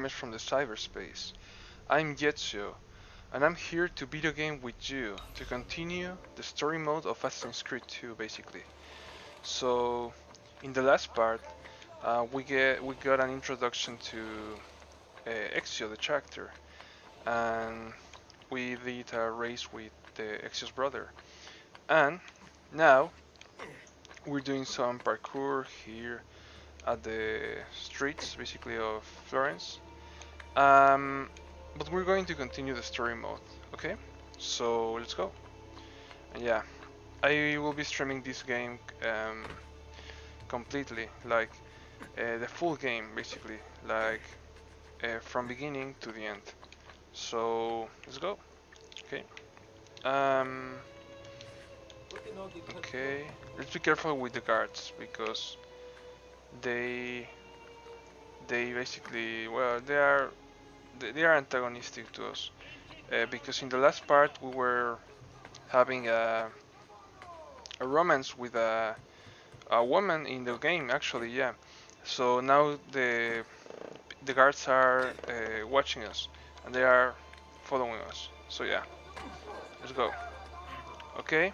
streamers from the cyberspace. I'm Yetzyow, and I'm here to video game with you to continue the story mode of Assassin's Creed 2, basically. So, in the last part, we got an introduction to Yetzyow, the character, and we did a race with the Yetzyw's brother. And now we're doing some parkour here at the streets, basically, of Florence. Um, but we're going to continue the story mode, okay? So let's go. And yeah, I will be streaming this game completely, like the full game, basically, like from beginning to the end. So let's go. Okay. Um. Okay. Let's be careful with the guards because they basically, well, they are antagonistic to us. Because in the last part we were having a romance with a woman in the game, actually, yeah. So now the guards are watching us and they are following us. So yeah, let's go. Okay,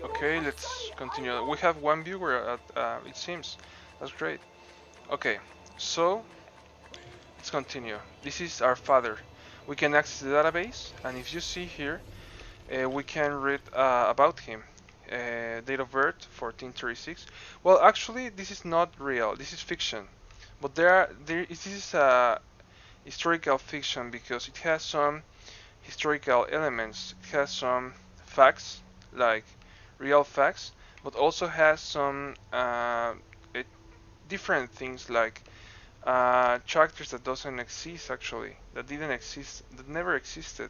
okay, let's continue. We have one viewer at it seems. That's great. Okay, so let's continue. This is our father. We can access the database, and if you see here, we can read about him. Date of birth 1436. Well, actually, this is not real. This is fiction, but this is a historical fiction because it has some historical elements. It has some facts, like real facts, but also has some different things like characters that doesn't exist actually, that didn't exist, that never existed.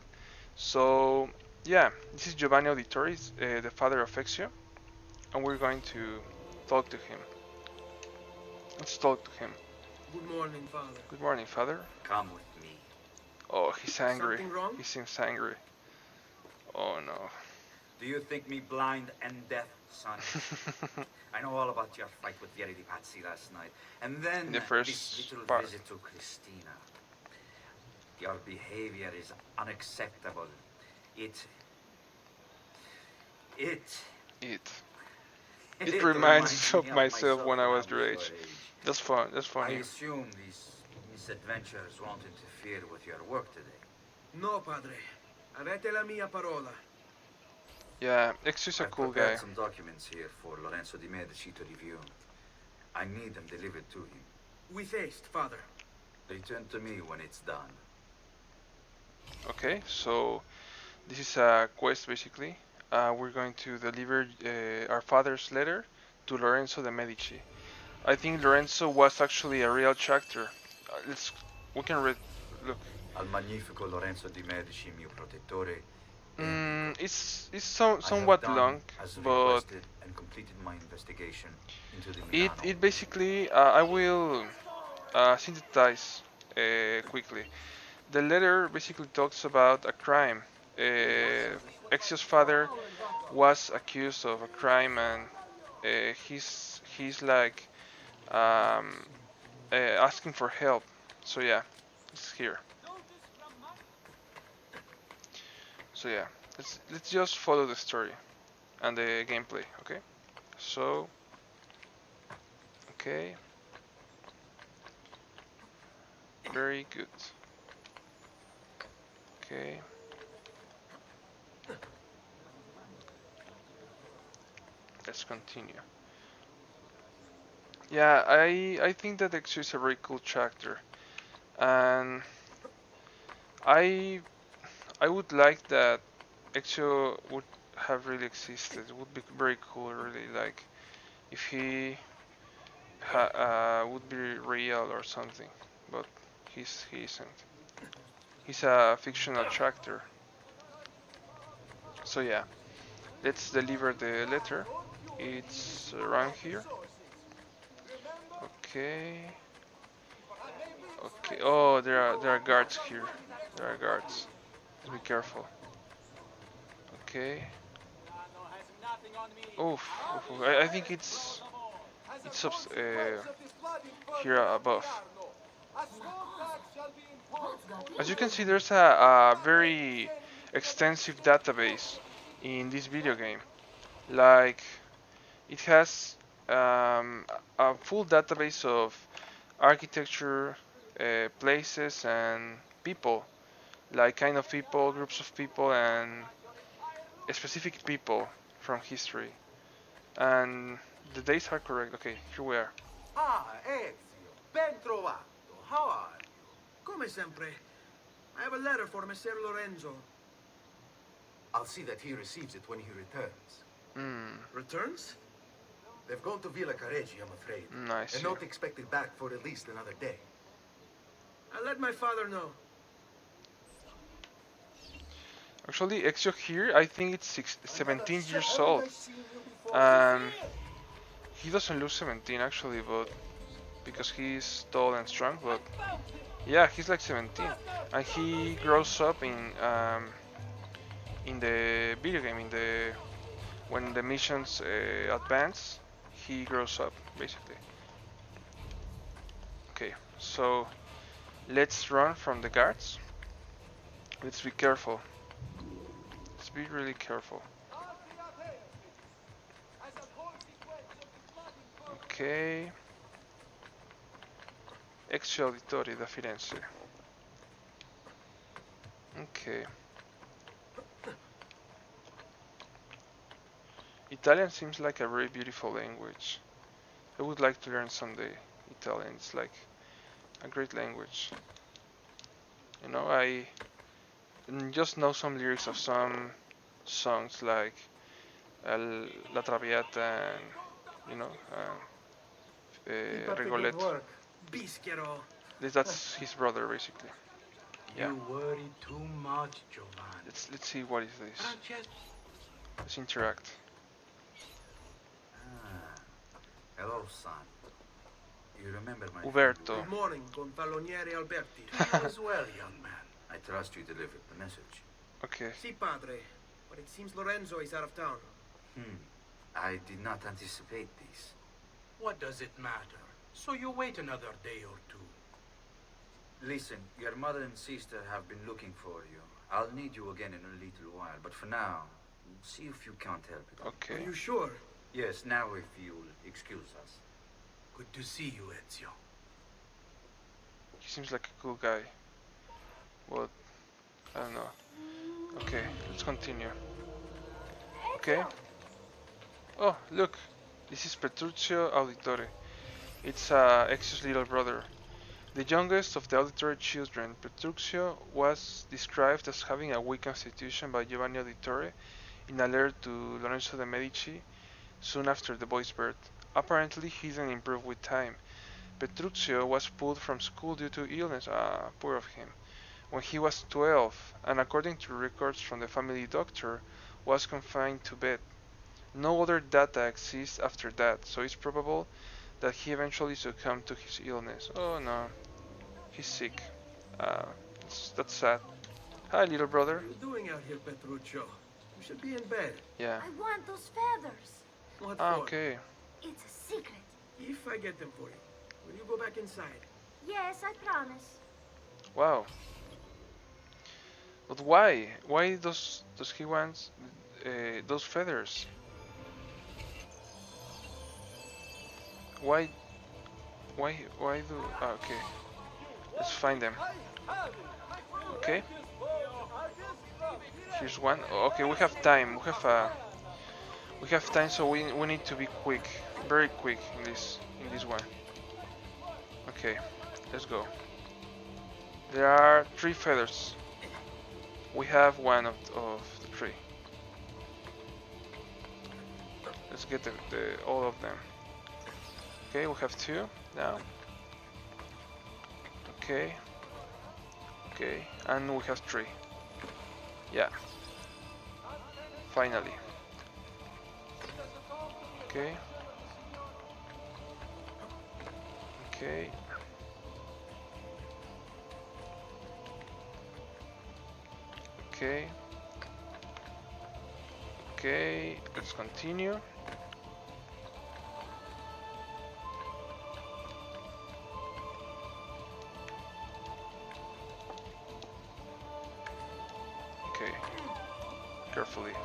So yeah, this is Giovanni Auditori, the father of Yetzyow, and we're going to talk to him. Let's talk to him. Good morning, Father. Good morning, father. Come with me. Oh, he's angry. Something wrong? He seems angry. Oh no. Do you think me blind and deaf, son? I know all about your fight with Verity Patsy last night. And then The this first little part. visit to Christina. Your behavior is unacceptable. It It reminds me of me myself when I was your your age. That's fun. That's I funny. assume these misadventures won't interfere with your work today. No, Padre. Avete la mia parola. Yeah, X is a I've cool prepared guy. some documents here for Lorenzo di Medici to review. I need them delivered to him. With haste, Father. Return to me when it's done. Okay, so this is a quest basically. We're going to deliver our father's letter to Lorenzo de Medici. I think Lorenzo was actually a real character. We can read. Look, Al magnifico Lorenzo di Medici, mio protettore. it's I somewhat have done long, as but requested and completed my investigation into the it Milano. it basically I will synthesize quickly. The letter basically talks about a crime. Exio's father was accused of a crime, and he's like um, asking for help. So yeah, it's here. So yeah, let's just follow the story and the gameplay. Okay. So okay, very good. Okay. Let's continue. Yeah, I think that Exo is a very cool character, and I I would like that Exo would have really existed. It would be very cool, really, like if he would be real or something, but he isn't. He's a fictional character. So yeah, let's deliver the letter. It's around here. Okay. Okay. Oh, there are guards here. There are guards. Let's be careful. Okay. Oof. Oof. I think it's here above. As you can see, there's a very extensive database in this video game. Like, it has a full database of architecture, places, and people. Like kind of people, groups of people, and specific people from history. And the dates are correct. Okay, here we are. Ah, Ezio, ben trovato. How are you? Come sempre. I have a letter for Messer Lorenzo. I'll see that he receives it when he returns. Returns? They've gone to Villa Careggi, I'm afraid. I see. And not expected back for at least another day. I'll let my father know. Actually, Yetzyow here, I think it's 17 years old. And he doesn't look 17 actually, but because he's tall and strong, but yeah, he's like 17. And he grows up in the video game, when the missions advance, he grows up basically. Okay, so let's run from the guards. Let's be careful. Let's be really careful. Ok. Ex auditori da Firenze. Ok. Italian seems like a very beautiful language. I would like to learn someday Italian. It's like a great language. You know, I just know some lyrics of some songs like La Traviata and, you know, Rigoletto. Bischero. That's his brother, basically. Yeah. You worry too much, Giovanni. Let's see what is this. Let's interact. Hello, son. You remember my Uberto. Good morning, Gonfaloniere Alberti. friend? As well, young man. I trust you delivered the message. Okay. Si, padre. But it seems Lorenzo is out of town. I did not anticipate this. What does it matter? So you wait another day or two. Listen, your mother and sister have been looking for you. I'll need you again in a little while, but for now, see if you can't help it. Okay. Are you sure? Yes, now if you'll excuse us. Good to see you, Ezio. He seems like a cool guy. But I don't know. Okay, let's continue. Okay. Oh, look. This is Petruccio Auditore. It's Ezio's little brother. The youngest of the Auditore children, Petruccio was described as having a weak constitution by Giovanni Auditore in a letter to Lorenzo de' Medici soon after the boy's birth. Apparently, he didn't improve with time. Petruccio was pulled from school due to illness, poor of him, when he was 12, and according to records from the family doctor, was confined to bed. No other data exists after that, so it's probable that he eventually succumbed to his illness. Oh no, he's sick. That's sad. Hi, little brother. What are you doing out here, Petruccio? You should be in bed. Yeah. I want those feathers. What Ah, for? okay. It's a secret. If I get them for you, will you go back inside? Yes, I promise. Wow. But why? Why does he want those feathers? Why? Why do? Ah, okay. Let's find them. Okay. Here's one. Oh, okay, we have time. We have time, so we need to be quick, very quick in this one. Okay, let's go. There are 3 feathers. We have one of the 3. Let's get all of them. Okay, we have 2 now. Okay. Okay, and we have 3. Yeah. Finally. Okay. Okay. Okay. Okay, let's continue. carefully.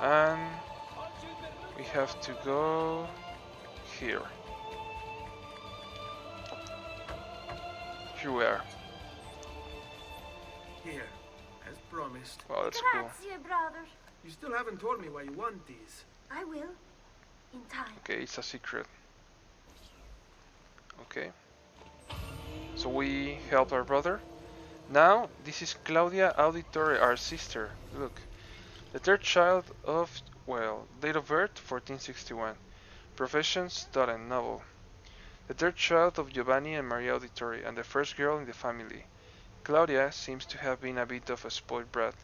And we have to go here. Here we are. Here, as promised. Wow, that's cool. Grazie, brother. You still haven't told me why you want these. I will. In time. Okay, it's a secret. Okay. So we help our brother. Now, this is Claudia Auditore, our sister. Look. The third child of, well, date of birth 1461. Profession student, novel. The third child of Giovanni and Maria Auditore, and the first girl in the family. Claudia seems to have been a bit of a spoiled brat.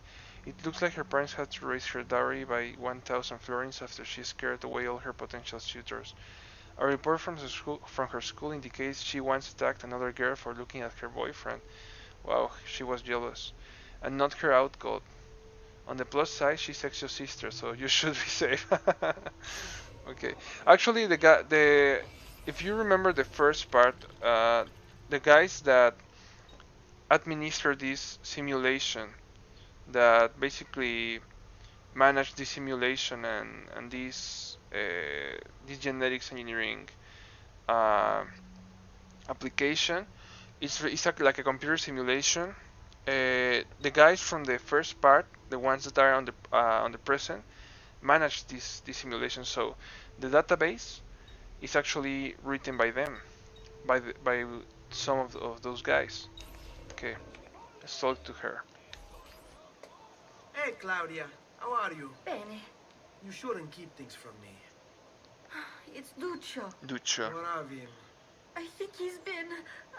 It looks like her parents had to raise her dowry by 1,000 florins after she scared away all her potential suitors. A report from her school indicates she once attacked another girl for looking at her boyfriend. Wow, she was jealous. And not her outgoat. On the plus side, she's Yetzyow's sister, so you should be safe. Okay. Actually, if you remember the first part, the guys that administer this simulation, that basically manage the simulation and this genetics engineering application, it's like a computer simulation. The guys from the first part, the ones that are on the present, manage this simulation. So the database is actually written by them, by some of those guys. Okay, let's talk to her. Hey, Claudia. How are you? Bene. You shouldn't keep things from me. It's Duccio. Duccio. What of him? I think he's been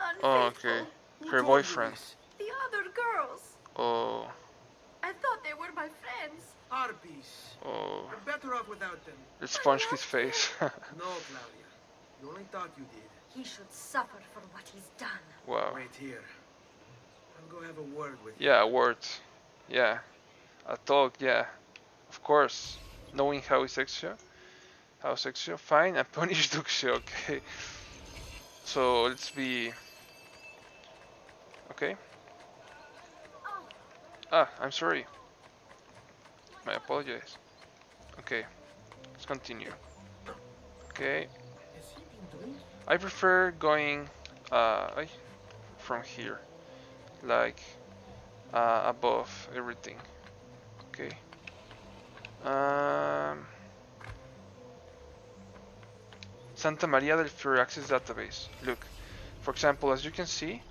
unfaithful. Oh, okay. Who Her told you boyfriend. this? The other girls. Oh, I thought they were my friends. Harpies. oh. You're better off without them. Let's punch his face. No, Claudia. You only thought you did. He should suffer for what he's done. Wow. Wait here. I'll go have a word with you. Yeah, a word. Yeah. A talk, yeah. Of course. Knowing how is Yetzyow. How's Yetzyow? Fine, and punish Duccio, okay. So let's be... Okay. Ah, I'm sorry. I apologize. Okay. Let's continue. Okay. I prefer going from here. Like above everything. Okay. Santa Maria del Fiore Access Database. Look, for example, as you can see,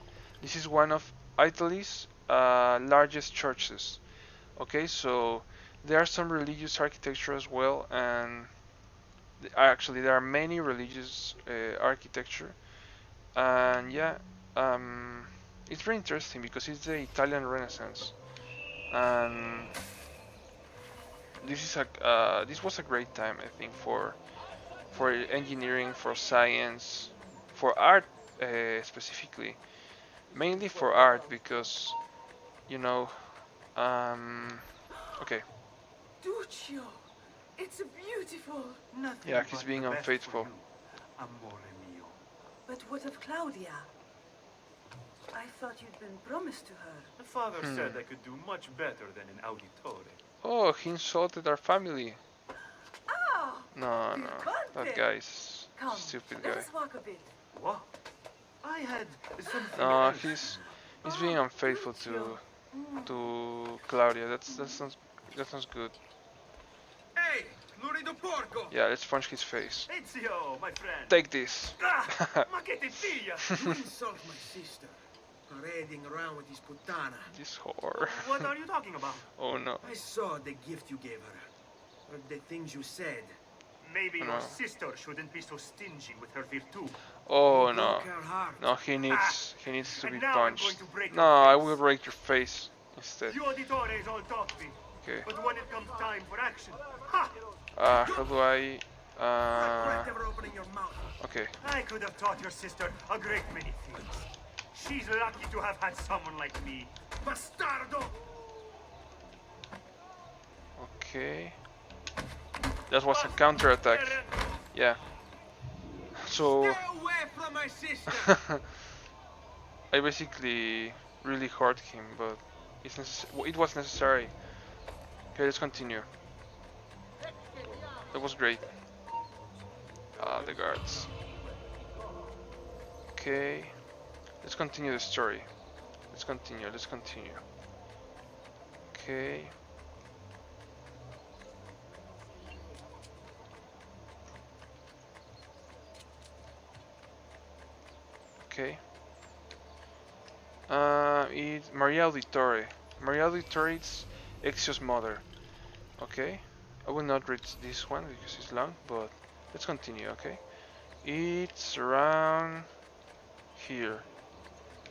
this is one of Italy's largest churches. Okay, so there are some religious architecture as well, and actually there are many religious architecture, and yeah, it's very interesting because it's the Italian Renaissance, and this was a great time, I think, for engineering, for science, for art specifically, mainly for art because you know. Okay. Duccio! It's beautiful! Nothing Yeah, he's but being the best for unfaithful. you, amore mio. But what of Claudia? I thought you'd been promised to her. The father said I could do much better than an auditore. Oh, he insulted our family. Oh! No, no, that guy is Come, stupid let guy. us walk a bit. What? I had something No, else. he's being unfaithful to Claudia. That sounds good. Hey! Lurido porco! Yeah, let's punch his face. Yetzyow, my friend. Take this. Ah, ma che ti piglia? You insult my sister. Parading around with this putana. This whore. What are you talking about? Oh no. I saw the gift you gave her. Heard the things you said. Maybe No. your sister shouldn't be so stingy with her virtu. Oh You no. broke her heart. No, he needs to And be now I'm punched. going to break No, your I face. will break your face instead. You auditores all talk big, Okay. but when it comes time for action, ha! How do I? Regret ever opening your mouth. Okay. I could have taught your sister a great many things. She's lucky to have had someone like me. Bastardo! Okay. That was a counterattack. Yeah. So Stay away from my sister! I basically really hurt him, but It was necessary. Okay, let's continue. That was great. The guards. Okay, let's continue the story. Let's continue. Okay. Okay. It's Maria Auditore. Maria Auditore is Yetzyw's mother. Okay. I will not read this one because it's long, but let's continue, okay? It's around here.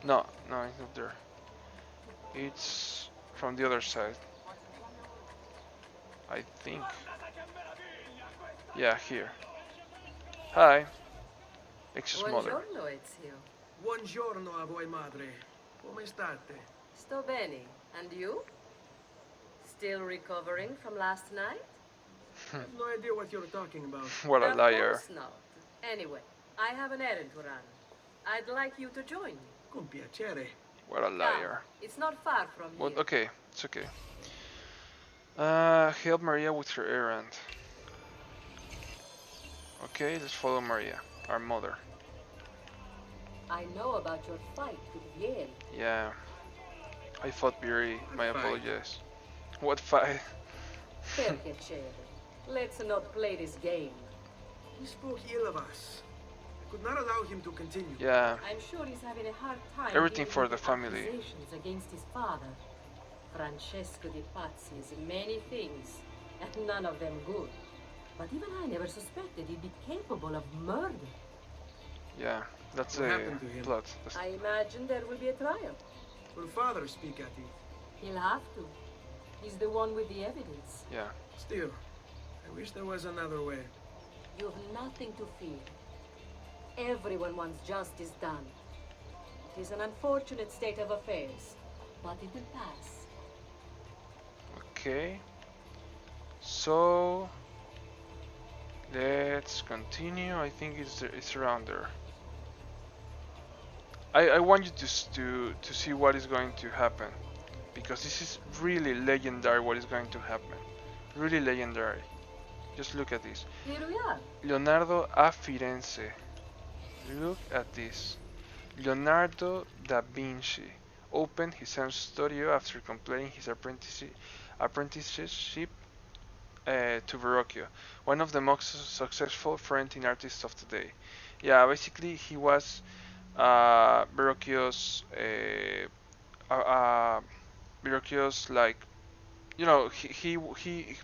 No, it's not there. It's from the other side. I think. Yeah, here. Hi. Yetzyw's mother. Buongiorno, Yetzyow. Buongiorno a voi, madre. Come state? Sto bene. And you? Still recovering from last night? I have no idea what you're talking about. What a Of liar. course not. Anyway, I have an errand to run. I'd like you to join me. Con piacere. What a liar. Come, it's not far from Well, here. okay, it's okay. Help Maria with her errand. Okay, let's follow Maria, our mother. I know about your fight with Viel. Yeah, I fought Biri. My What fight? apologies. What fight? Per piacere. Let's not play this game. He spoke ill of us. I could not allow him to continue. Yeah, I'm sure he's having a hard time. Everything dealing for with the family. Accusations against his father, Francesco di Pazzi's many things, and none of them good. But even I never suspected he'd be capable of murder. yeah, that's What a happened to him? plot. I imagine there will be a trial. Will father speak at it? He'll have to. He's the one with the evidence. Yeah, Still, I wish there was another way. You've nothing to fear. Everyone wants justice done. It is an unfortunate state of affairs, but it will pass. okay. So let's continue. I think it's around there. I want you to see what is going to happen, because this is really legendary. What is going to happen? Really legendary. Just look at this. Here we are. Leonardo a Firenze. Look at this. Leonardo da Vinci opened his own studio after completing his apprenticeship to Verrocchio, one of the most successful Florentine artists of today. Yeah, basically he was Verrocchio's like, you know,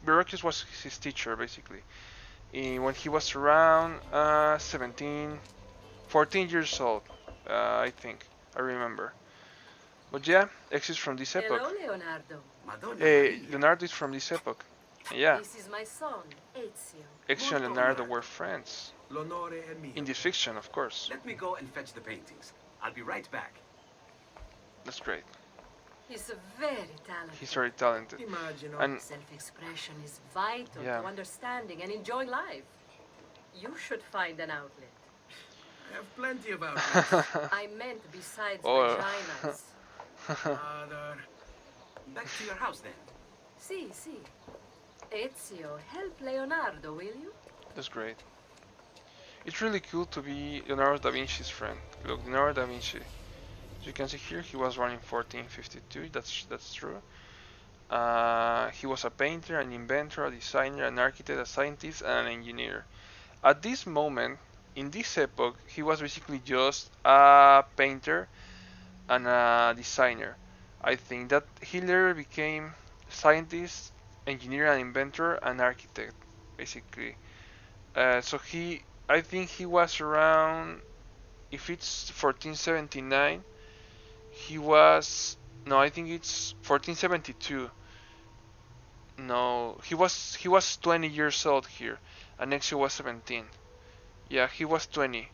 Verrocchio was his teacher basically. When he was around 14 years old, I think, I remember. But yeah, X is from this epoch. Hello, Leonardo. Madonna Hey, Maria. Leonardo is from this epoch. Yeah, This is my son, Ezio. X and Leonardo were friends. L'onore è mio. In this fiction, of course. Let me go and fetch the paintings. I'll be right back. That's great. He's very talented. He's very talented. Immagino. And Self-expression is vital Yeah. to understanding and enjoying life. You should find an outlet. I have plenty of outlets. I meant besides Oh. vaginas. Father. Back to your house then. Si. Ezio, help Leonardo, will you? That's great. It's really cool to be Leonardo da Vinci's friend. Look, Leonardo da Vinci. As you can see here, he was born in 1452. That's true. He was a painter, an inventor, a designer, an architect, a scientist, and an engineer. At this moment, in this epoch, he was basically just a painter and a designer. I think that he later became scientist, engineer, and inventor, and architect, basically. I think he was around, if it's 1479, I think it's 1472. No, he was 20 years old here, and Ezio was 17. Yeah, he was 20.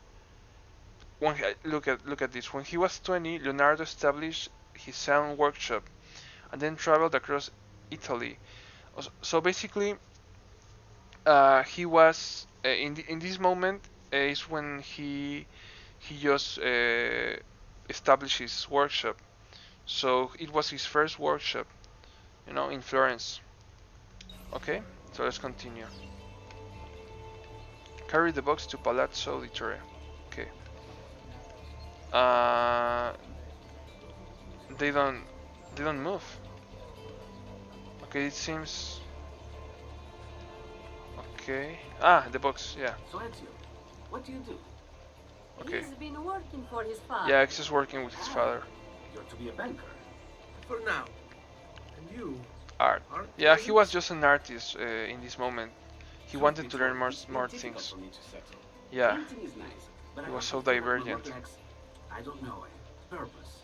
Look at this. When he was 20, Leonardo established his own workshop, and then traveled across Italy. So basically, he was in this moment is when he just established his workshop. So it was his first workshop, you know, in Florence. Okay, so let's continue. Carry the box to Palazzo di Torre. Okay. Uh, they don't move. Okay, it seems. Okay. Ah, the box. Yeah. So Ezio, what do you do? Okay. He's been working for his father. Yeah, X is working with his father. You're to be a banker. For now. And you? Art. Art Yeah, he was department? just an artist in this moment. He wanted to learn more things. Yeah, Painting is nice, but he I was want so to feel like my divergent. work lacks, I don't know, purpose.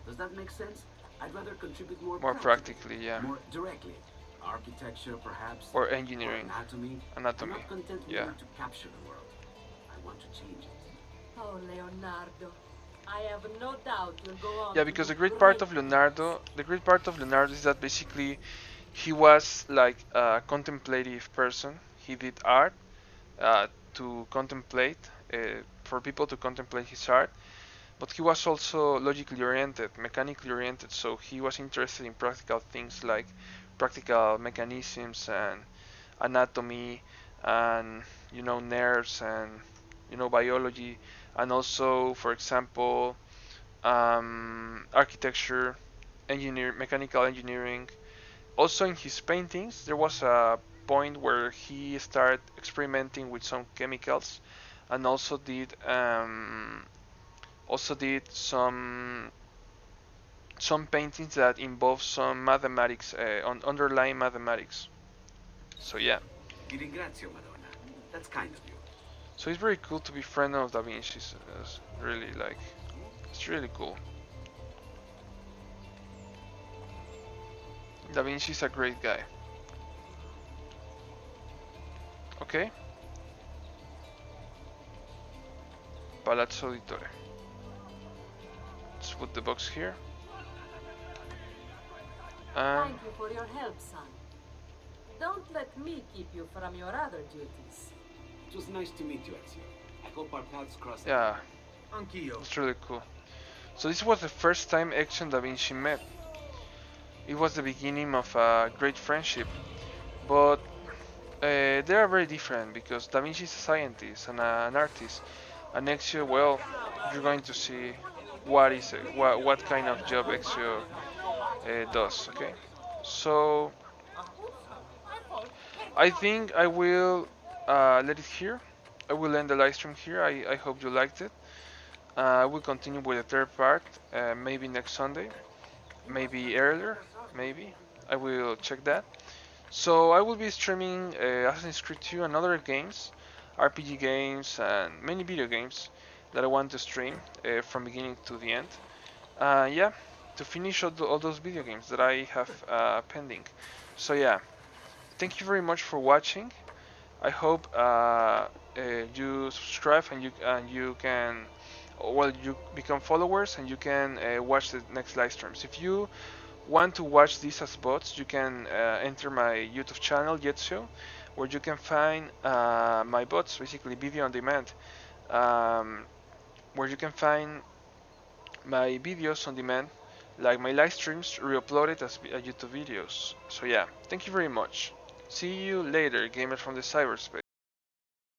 Does that make sense? I'd rather contribute more More practically, yeah. more directly. Architecture, perhaps. Or engineering. Anatomy. Anatomy. I'm not content with Yeah. to capture the world. I want to change it. Oh, Leonardo. I have no doubt you'll go on. Yeah, to because do the great part great of Leonardo, is that basically he was like a contemplative person. He did art to contemplate, for people to contemplate his art, but he was also logically oriented, mechanically oriented. So he was interested in practical things like practical mechanisms and anatomy, and nerves, and biology, and also, for example, architecture, mechanical engineering. Also, in his paintings, there was a point where he started experimenting with some chemicals, and also did some paintings that involve some mathematics, on underlying mathematics. So yeah, Vi ringrazio, Madonna. That's kind of you. so it's very cool to be friend of Da Vinci's. It's really like, it's really cool. Da Vinci's a great guy. Okay. Palazzo di Torre. Let's put the box here. And Thank you for your help, son. Don't let me keep you from your other duties. It was nice to meet you, Ezio. I hope our paths cross. yeah, Anch'io. it's really cool. So this was the first time X and Da Vinci met. It was the beginning of a great friendship, but they are very different because Da Vinci is a scientist and an artist, and Ezio, well, you're going to see what kind of job Ezio does. Okay, so I think I will let it here. I will end the live stream here. I hope you liked it. I will continue with the third part, maybe next Sunday, maybe earlier, maybe. I will check that. So I will be streaming Assassin's Creed 2 and other games, RPG games, and many video games that I want to stream from beginning to the end. Yeah, to finish all those video games that I have pending. So yeah, thank you very much for watching. I hope you subscribe and you can, well, you become followers and you can watch the next live streams. If you want to watch these as bots, you can enter my YouTube channel Yetzyow, where you can find my bots, basically video on demand, where you can find my videos on demand, like my live streams, re-uploaded as YouTube videos. So yeah, thank you very much. See you later, gamers from the cyberspace.